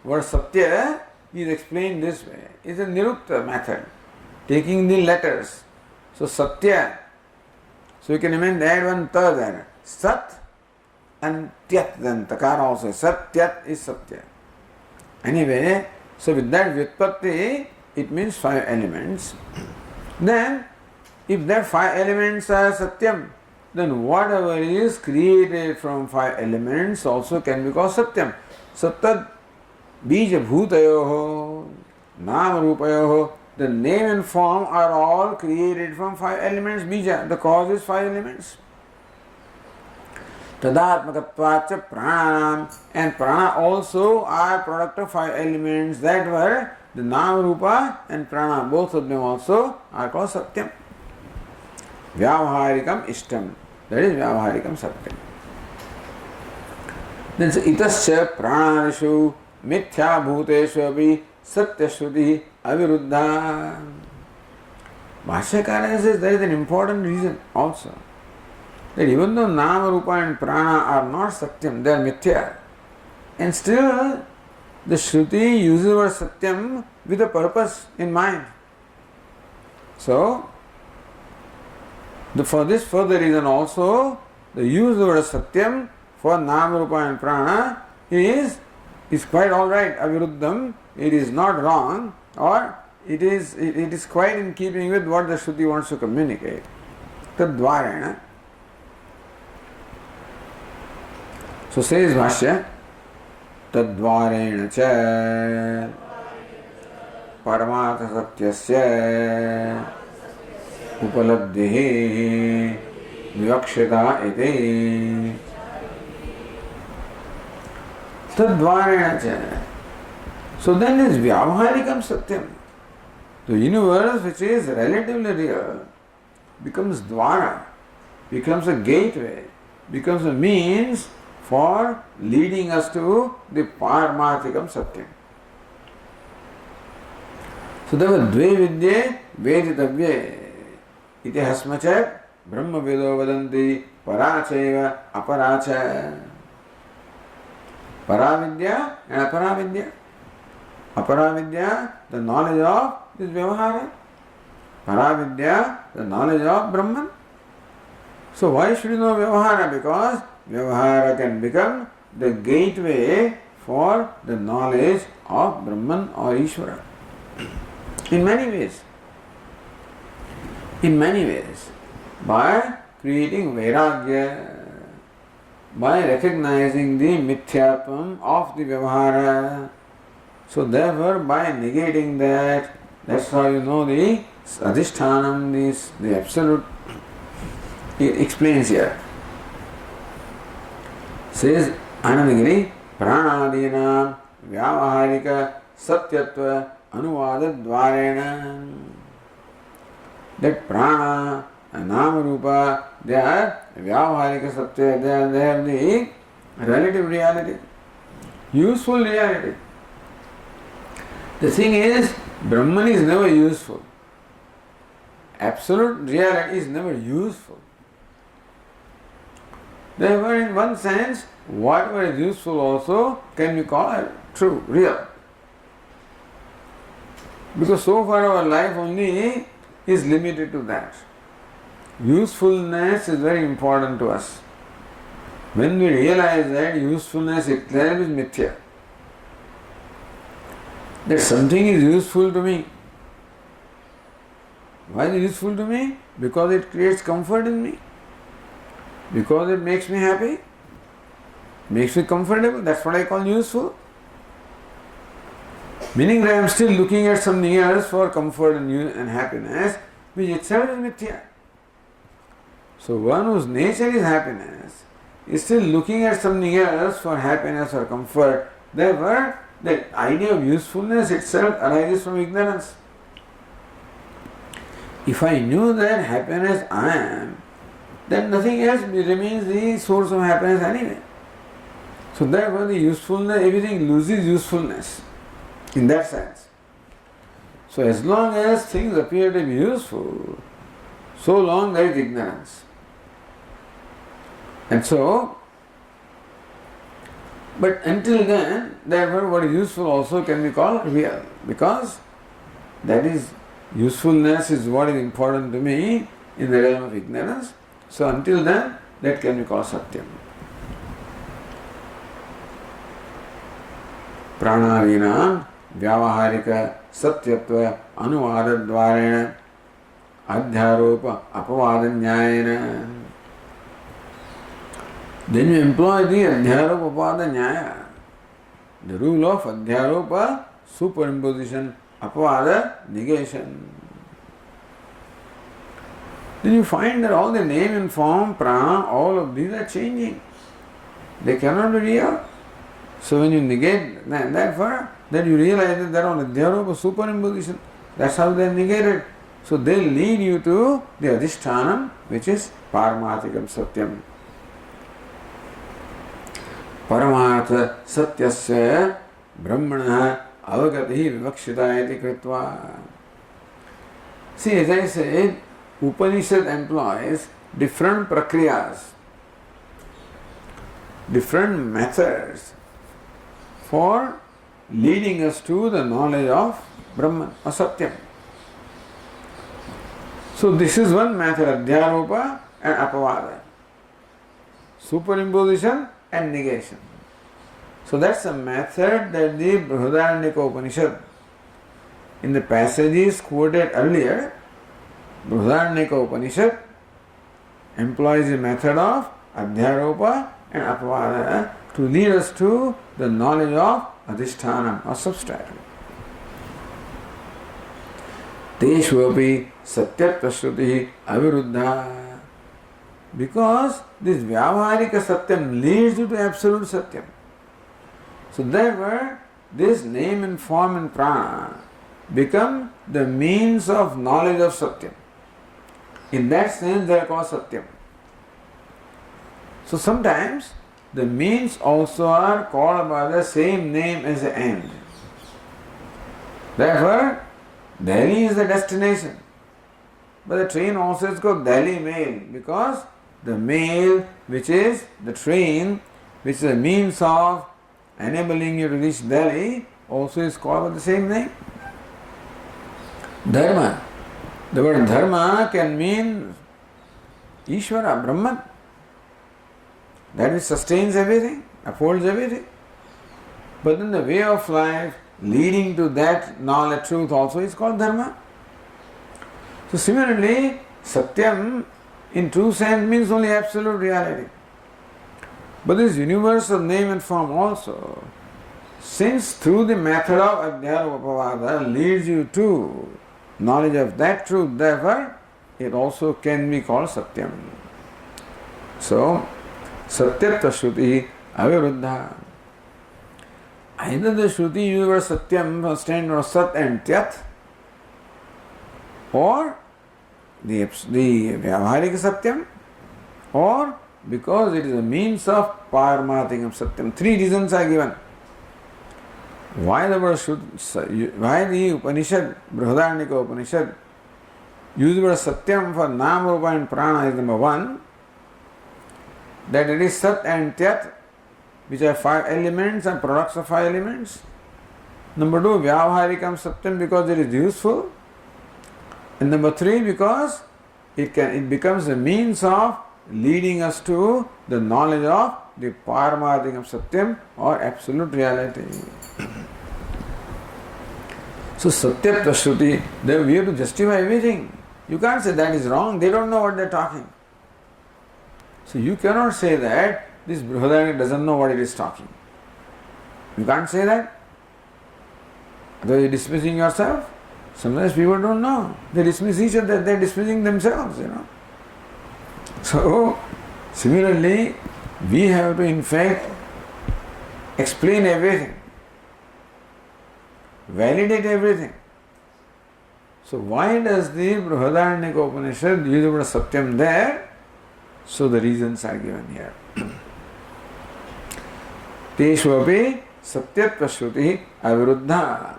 word Satya is explained this way. It's a Nirukta method, taking the letters. So Satya, so you can even add one ta there. Sat and Tyat, then Takar also. Sat, Tyat is Satya. Anyway, so with that Vyutpatti, it means five elements. Then, if that five elements are Satyam, then whatever is created from five elements also can be called Satyam. Sattad bija bhutayoho, nama rupayoho, the name and form are all created from five elements. Bija, the cause is five elements. Tadatmakatvacha pranam, and prana also are product of five elements that were the nama rupa and prana, both of them also are called Satyam. Vyavaharikam ishtam. That is Vyavaharikam Satyam. Then itascha pranadishu mithya bhuteshu api satyashruti aviruddha. Bhashyakara says there is an important reason also. That even though Nama, Rupa and Prana are not Satyam, they are Mithya. And still the Shruti uses the word Satyam with a purpose in mind. So, for this further reason also, the use of the word Satyam for Nama, Rupa and Prana is quite alright, aviruddham, it is not wrong, or it is quite in keeping with what the Shruti wants to communicate. Tadvarena. So says Bhashya, Tadvarena cha Paramatha Satyasya Upalabdhihi Vivakshita iti. Tadvarena cha. So then this Vyavaharikam Satyam, the universe which is relatively real, becomes Dvara, becomes a gateway, becomes a means for leading us to the Paramarthikam Satyam. So there were Dve Vidye Veditavye iti hasmacha Brahma Vedo Vadanti Parachaiva Aparacha. Paravidya and Aparavidya. Aparavidya, the knowledge of this Vyavahara. Paravidya, the knowledge of Brahman. So why should you know Vyavahara? Because Vyavahara can become the gateway for the knowledge of Brahman or Ishvara. In many ways. In many ways. By creating Vairagya, by recognizing the Mithyatvam of the Vyavahara. So therefore, by negating that, that's how you know the Adhishthanam, the absolute. He explains here. Says Anandagiri, Pranadina Vyavaharika Satyatva anuvada dvarena. That prana and nama rupa, they are vyavaharika satya, they have the relative reality, useful reality. The thing is, Brahman is never useful. Absolute reality is never useful. Therefore, in one sense, whatever is useful also can be called true, real. Because so far our life only is limited to that. Usefulness is very important to us. When we realize that usefulness itself is mithya, that something is useful to me. Why is it useful to me? Because it creates comfort in me. Because it makes me happy. Makes me comfortable. That's what I call useful. Meaning that I am still looking at something else for comfort and happiness, which itself is mithya. So one whose nature is happiness is still looking at something else for happiness or comfort. Therefore, the idea of usefulness itself arises from ignorance. If I knew that happiness I am, then nothing else remains the source of happiness anyway. So therefore the usefulness, everything loses usefulness in that sense. So as long as things appear to be useful, so long there is ignorance. And so, but until then, therefore what is useful also can be called real, because that is, usefulness is what is important to me in the realm of ignorance. So until then, that can be called satyam. Pranadinam vyavaharika satyatva anuvada dvarena adhyaropa apavada nyayena. Then you employ the adhyaropa apavada nyaya, the rule of adhyaropa, superimposition, apavada, negation. Then you find that all the name and form, prana, all of these are changing. They cannot be real. So when you negate that, then you realize that they are on adhyaropa, superimposition. That's how they are negated. So they lead you to the adhishthanam, which is paramathikam satyam. Paramartha satyasya brahmana avagati vivakshita iti kritva. See, as I said, Upanishad employs different prakriyas, different methods for leading us to the knowledge of Brahman or Satyam. So this is one method, adhyaropa and apavada, superimposition and negation. So that's a method that the Brihadaranyaka Upanishad, in the passages quoted earlier, Brihadaranyaka Upanishad employs the method of adhyaropa and apavada to lead us to the knowledge of adhishthanam or substratum. Teshu api satyatva shruti aviruddha. Because this vyavaharika satyam leads you to absolute satyam. So therefore, this name and form and prana become the means of knowledge of satyam. In that sense, they are called satyam. So sometimes the means also are called by the same name as the end. Therefore, Delhi is the destination. But the train also is called Delhi Mail, because the mail, which is the train, which is a means of enabling you to reach Delhi, also is called by the same name. Dharma. The word dharma can mean Ishvara, Brahman. That which sustains everything, upholds everything. But then the way of life leading to that knowledge, truth also is called dharma. So similarly, satyam in true sense means only absolute reality. But this universe of name and form also, since through the method of adhyaropavada leads you to knowledge of that truth, therefore it also can be called satyam. So, satyatva shruti aviruddha. Either the Shruti used Satyam for stand for Sat and Tyat, or the Vyavaharika Satyam, or because it is a means of Paramathikam Satyam. Three reasons are given. Why the word Shruti, why the Upanishad, Brihadaranyaka Upanishad, use the word Satyam for Nam, Rupa and Prana is number one, that it is Sat and Tyat, which are five elements and products of five elements. Number two, Vyavaharikam Satyam, because it is useful. And number three, because it becomes a means of leading us to the knowledge of the Paramathikam Satyam or absolute reality. So Satyatva Shruti, we have to justify everything. You can't say that is wrong, they don't know what they are talking. So you cannot say that this Brihadaranyaka doesn't know what it is talking. You can't say that. Otherwise you are dismissing yourself. Sometimes people don't know. They dismiss each other, they are dismissing themselves, So, similarly, we have to in fact explain everything, validate everything. So why does the Brihadaranyaka Upanishad use the word Satyam there? So the reasons are given here. Teshu api Satyatva Shruti aviruddha.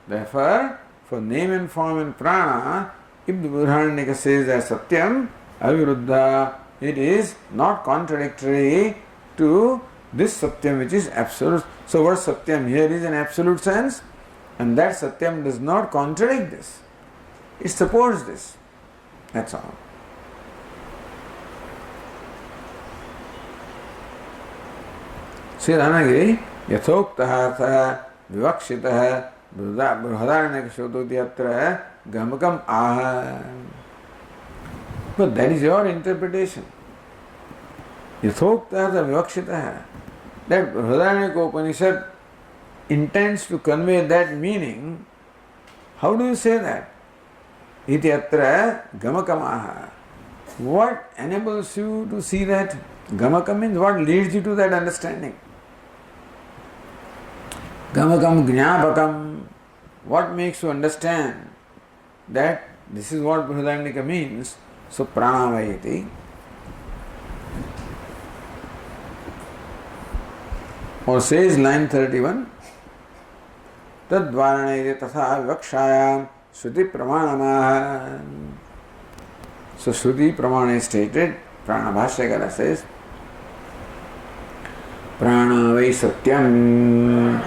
Therefore, for name and form and prana, if the Brihadaranyaka says that Satyam, aviruddha, it is not contradictory to this Satyam which is absolute. So what Satyam here is an absolute sense, and that Satyam does not contradict this. It supports this. That's all. Sri Ranagiri, Yathoktaha Vivakshitaha Brihadaranyaka Shrototyatra Gamakam Aha. But that is your interpretation. Yathoktaha Vivakshitaha. That Brihadaranyaka Upanishad intends to convey that meaning. How do you say that? Ityatra Gamakamaha. What enables you to see that? Gamakam means what leads you to that understanding. Gamakam Gnapakam. What makes you understand that this is what Brihadaranyaka means? So Pranavayati. Or says line 31, Tadvaranayate tatha vikshayam Shruti Pramanamaha. So Shruti Pramana is stated, Prana Bhashyakara says, Prana vai satyam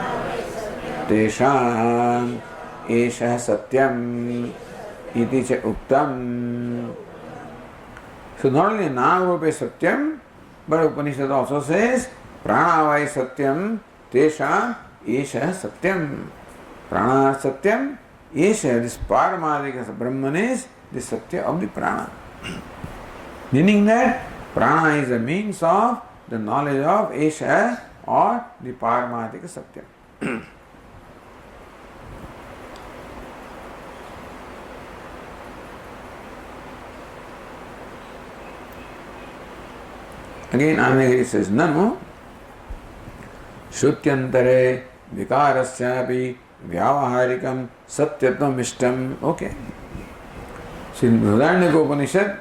tesham esha satyam iti cha uktam. So not only Nama Rupa satyam, but Upanishad also says, Prana vai satyam tesham esha satyam. Prana satyam. Esha, this Paramadika Brahman is the Satya of the Prana. Meaning that Prana is a means of the knowledge of Esha or the Paramadika Satya. Again, Anagiri says, Nanu Shrutyantare Vikarasyapi Vyavaharikam Satyatvam Ishtam. Okay. So in Brihadaranyaka Upanishad,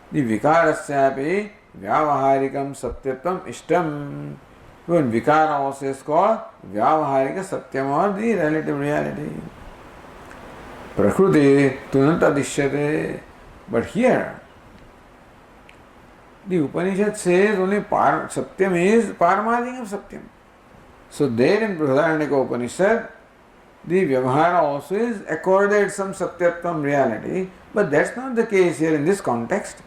the Vikarasyapi Vyavaharikam Satyatvam Ishtam. Even Vikara also is called Vyavaharika Satyam or the relative reality. Prakruti Tunanta Dishyate. But here, the Upanishad says only Satyam is Paramadikam Satyam. So there in Brihadaranyaka Upanishad, the Vyavahara also is accorded some Satyatvam reality, but that's not the case here in this context.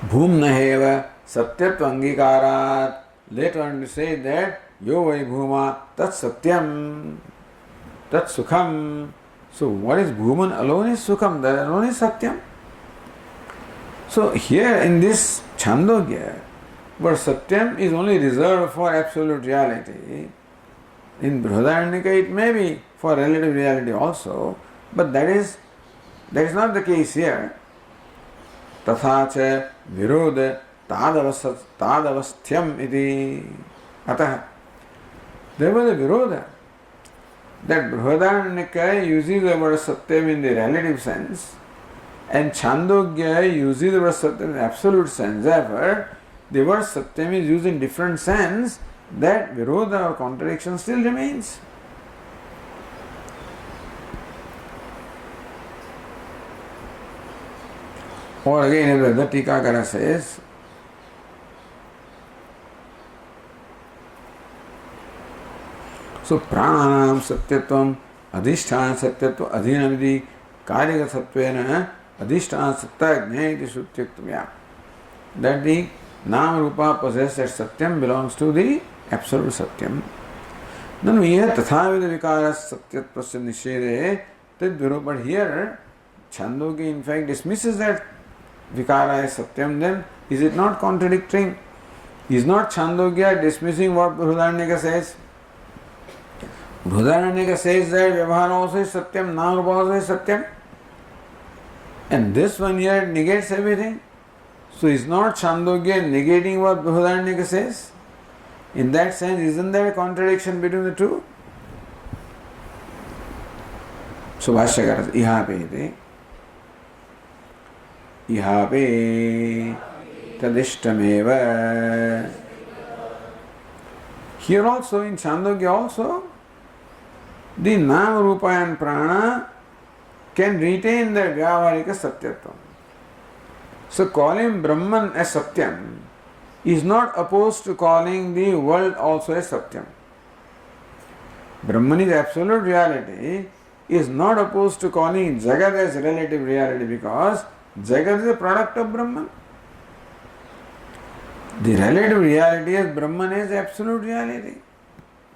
Bhumnaheva Satyatva Later on we say that Yo vai Bhuma Tat Satyam Tat Sukham. So what is Bhuman alone is Sukham, that alone is Satyam. So here in this Chhandogya, but Satyam is only reserved for absolute reality. In Brihadaranyaka it may be for relative reality also, but that is not the case here. Tatha cha virodha tadavasthyam iti. Atah. There was a viroda. That Brihadaranyaka uses the word Satyam in the relative sense, and Chhandogya uses the word Satyam in the absolute sense. Therefore, the word Satyam is used in different sense, that viroda or contradiction still remains. Or again, the Tikakara says, so prananam satyatvam adhisthana satyatva adhinamidi karyaga satvena adhisthana sattva jnayati srutyaktamya. That the nama rupa possessed as satyam belongs to the absolute satyam. Then we have tathavida vikara satyatpasya nishede tad viroda. But here Chhandogya in fact dismisses that vikara as satyam. Then is it not contradicting? Is not Chhandogya dismissing what Brihadaranyaka says? Brihadaranyaka says that Vyavahara also is Satyam, Nama also is Satyam. And this one here negates everything. So is not Chhandogya negating what Brihadaranyaka says? In that sense, isn't there a contradiction between the two? So Bhashyakara says, Ihape tadishtameva. Here also, in Chhandogya also, the Nama, Rupa and Prana can retain their Vyavarika Satyatvam. So calling Brahman as Satyam is not opposed to calling the world also as Satyam. Brahman is absolute reality, is not opposed to calling Jagat as relative reality, because Jagat is a product of Brahman. The relative reality is Brahman is absolute reality.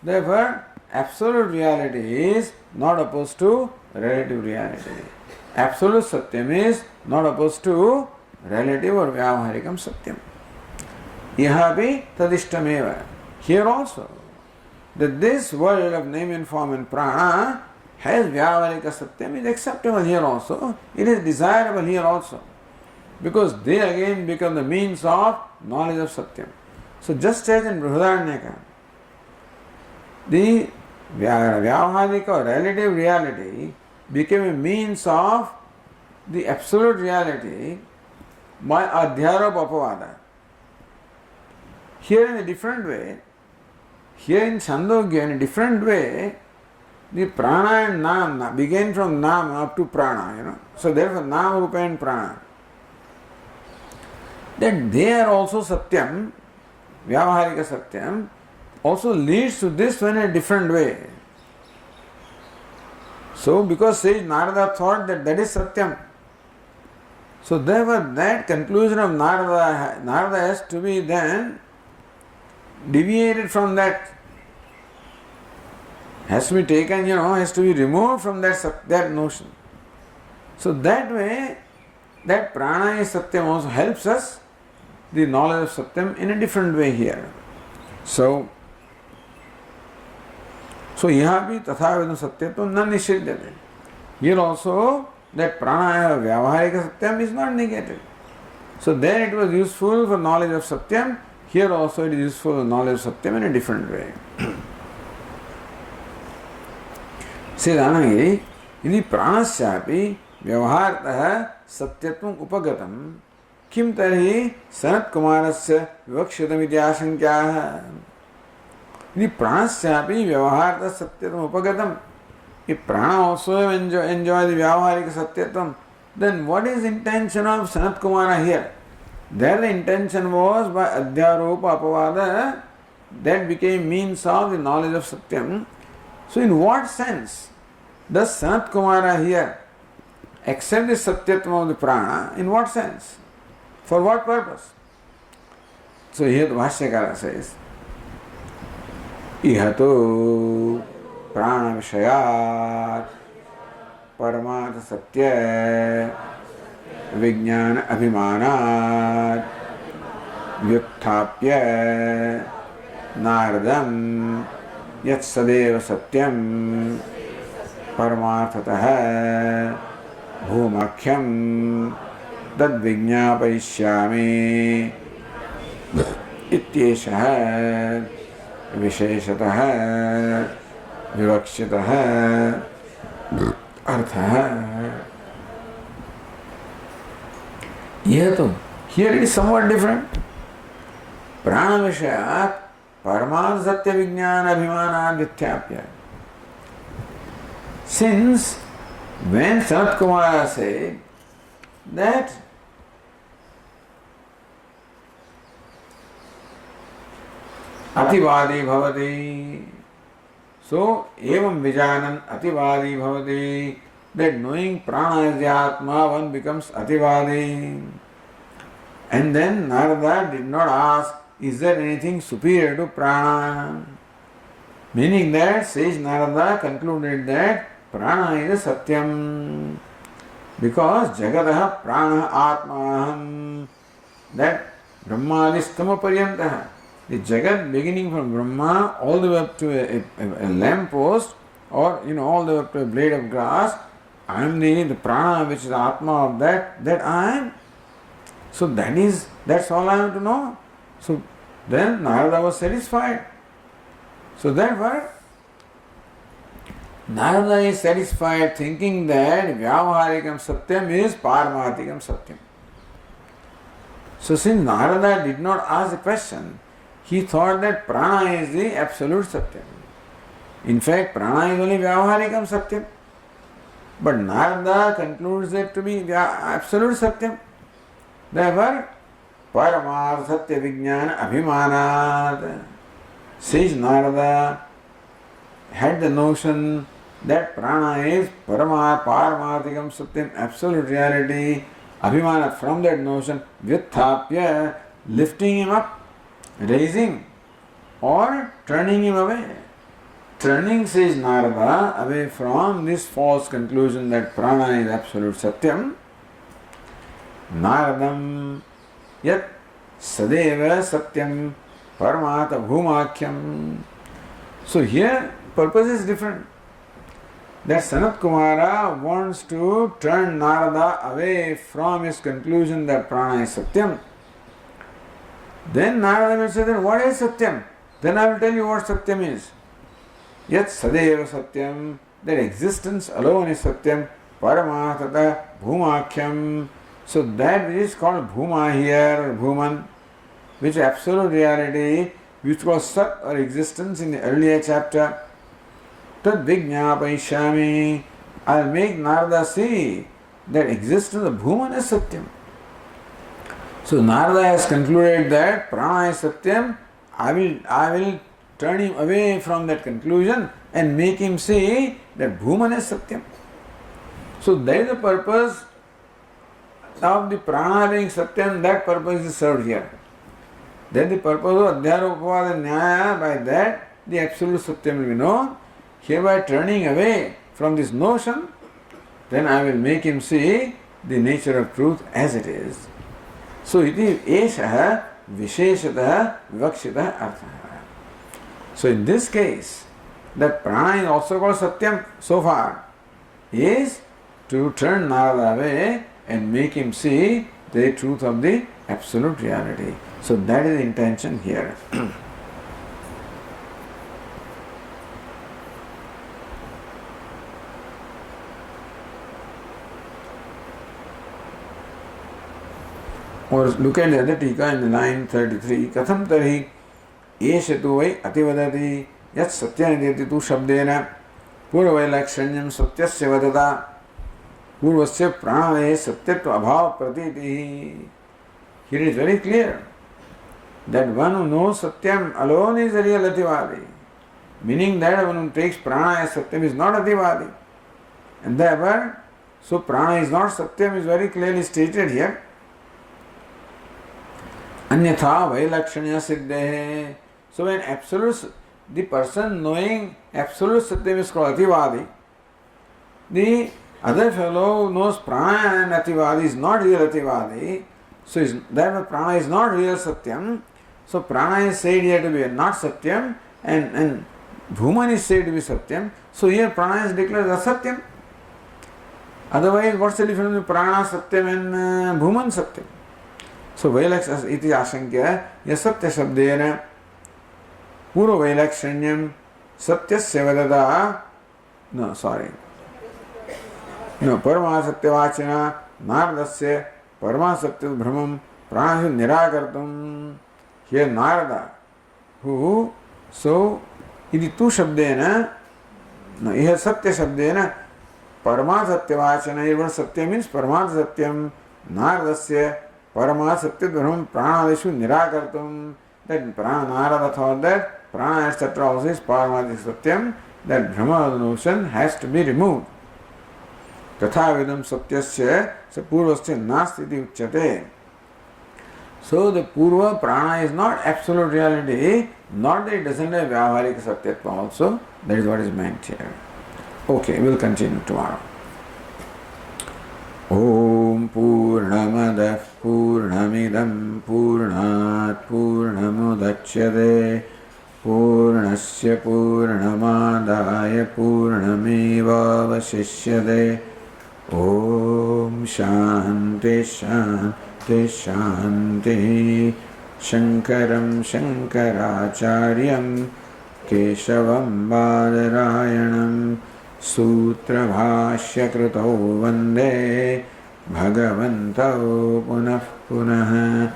Therefore, absolute reality is not opposed to relative reality. Absolute Satyam is not opposed to relative or Vyavaharikam Satyam. Ihapi tadishtameva. Here also, that this world of name and form and prana has Vyavarika Satyam is acceptable here also. It is desirable here also. Because they again become the means of knowledge of Satyam. So just as in Brihadaranyaka, the Vyavaharika or relative reality became a means of the absolute reality by Adhyaropa Apavada. Here in a different way, here in Chhandogya in a different way, the prana and nama began from nama up to prana, So therefore nama, rupa and prana. That they are also Satyam, Vyavaharika Satyam, also leads to this one in a different way. So because sage Narada thought that that is Satyam, so therefore that conclusion of Narada has to be then deviated from that, has to be taken, has to be removed from that notion. So that way, that prana is Satyam also helps us the knowledge of Satyam in a different way here. So ihapi tathavidam satyatvam na nishidyate. Here also that prana Vyavaharika Satyam is not negated. So there it was useful for knowledge of Satyam. Here also it is useful for knowledge of Satyam in a different way. Siddhanagi, yadi pranasyapi vyavahartah satyatvam upagatam kim tarhi sanat kumarasya vivakshitam iti asankyaha. Yadi pranasyapi vyavahartah satyatvam upagatam. If prana also enjoy the vyavaharika satyatvam, then what is the intention of Sanat Kumara here? There the intention was by Adhyaropa Apavada that became means of the knowledge of Satyam. So in what sense does Sanat Kumara here accept the Satyatvam of the prana? In what sense? For what purpose? So here the Bhashyakara says, Ihato prana vishayat paramat satya vijnana abhimanat vyuktapya nardam yat sadeva satyam paramarthatah bhumakhyam tad vijñapayishyami ityeshah विशेषतः विवक्षितः अर्थः। यह तो here it is somewhat different. प्राण विषयात् परमार्थ सत्य विज्ञान अभिमानात् विथ्याप्य. Since when Sanat Kumara said that अतिवादी भवति, so evam vijanan ativadi bhavati, that knowing prana is the atma, one becomes ativadi. And then Narada did not ask, is there anything superior to prana? Meaning that sage Narada concluded that prana is satyam, because jagataha prana atmaham, that brahmadistama paryantaha. The Jagat beginning from Brahma all the way up to a lamp post, or all the way up to a blade of grass, I am the prana which is the Atma of that I am. So that's all I have to know. So then Narada was satisfied. So therefore Narada is satisfied thinking that Vyavaharikam Satyam is Paramatikam Satyam. So since Narada did not ask the question, he thought that prana is the absolute satyam. In fact, prana is only vyavaharikam satyam. But Narada concludes it to be absolute satyam. Therefore, paramarth satya vijnana abhimanat. Sage Narada had the notion that prana is paramarthikam satyam, absolute reality. Abhimanat, from that notion, vyuthapya, lifting him up, raising or turning him away. Turning, says Narada, away from this false conclusion that prana is absolute satyam. Naradam yat sadeva satyam paramata bhumakyam. So here purpose is different. That Sanat Kumara wants to turn Narada away from his conclusion that prana is satyam. Then Narada will say, then what is Satyam? Then I will tell you what Satyam is. Yat Sadeva Satyam, that existence alone is Satyam, Paramatata Bhumakyam. So that which is called Bhuma here, Bhuman, which is absolute reality, which was Sat or existence in the earlier chapter. Tad Vijñāpayishāmi, I will make Narada see that existence of Bhuman is Satyam. So Narada has concluded that prana is satyam. I will turn him away from that conclusion and make him see that bhuman is satyam. So that is the purpose of the prana being satyam. That purpose is served here. That the purpose of adhyaropada nyaya, by that the absolute satyam will be known. Hereby turning away from this notion, then I will make him see the nature of truth as it is. So iti esha visheshatah vivaksitah artha. So in this case, that prana is also called satyam so far, is to turn Narada away and make him see the truth of the absolute reality. So that is the intention here. Or look at the other tika in the line 33. Katham tarhi eshetu vai ativadati yat satyanideti tu shabdena purvailakshanyam satyasya vadata purvasya pranave satyatva abhav pratiti. Here it is very clear that one who knows satyam alone is a real ativadi. Meaning that one who takes prana as satyam is not ativadi. And therefore, so prana is not satyam is very clearly stated here. Anyatha vailakshanya siddhe. So when absolute, the person knowing absolute satyam is called ativadi, the other fellow who knows prana and ativadi is not real ativadi, so therefore prana is not real satyam. So prana is said here to be not satyam and bhuman is said to be satyam. So here prana is declared as asatyam. Otherwise, what's the difference between prana satyam and bhuman satyam? So Vailaks iti ashankya yasatya shabdena पूर्ववैलक्षण्यं सत्यस्य वदता न sorry न परमासत्यवाचिना नारदस्य परमासत्यभ्रमं प्राणस्य निराकर्तुं here Narada who so इति तु शब्देन न इह सत्य शब्देन परमासत्यवाचन एवं सत्य means परमासत्यम नारदस्य परमासत्यभ्रमं प्राणादिषु निराकर्तुं that Narada thought that prana etc. also is paramadic satyam, that Brahma notion has to be removed. तथा विदम सत्यस्य स पूर्वस्य नास्ति इति उच्यते. So the Purva prana is not absolute reality, not that it doesn't have Vyavaharika Satyatva also, that is what is meant here. Okay, we'll continue tomorrow. Om Purnamadah Purnamidam Purnat Purnamudachyate Purnasya Purnamadaya Purnamevavasishyate. Om Shanti Shanti Shanti. Shankaram Shankaracharyam Keshavam Badarayanam Sutra Bhashya Krito Vande Bhagavanto Punah Punah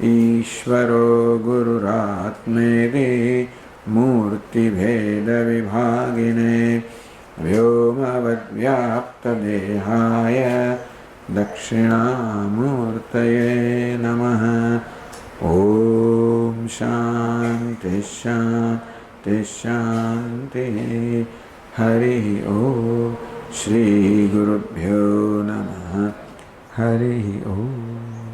Ishvaro Gururatmeri Murti Bheda Vibhagine Vyomavad Vyapta Dehaya Dakshinamurtaye Namaha. Om Shanti Shanti Shanti. Hari Om. Shri Gurubhyo Namaha. Hari Om.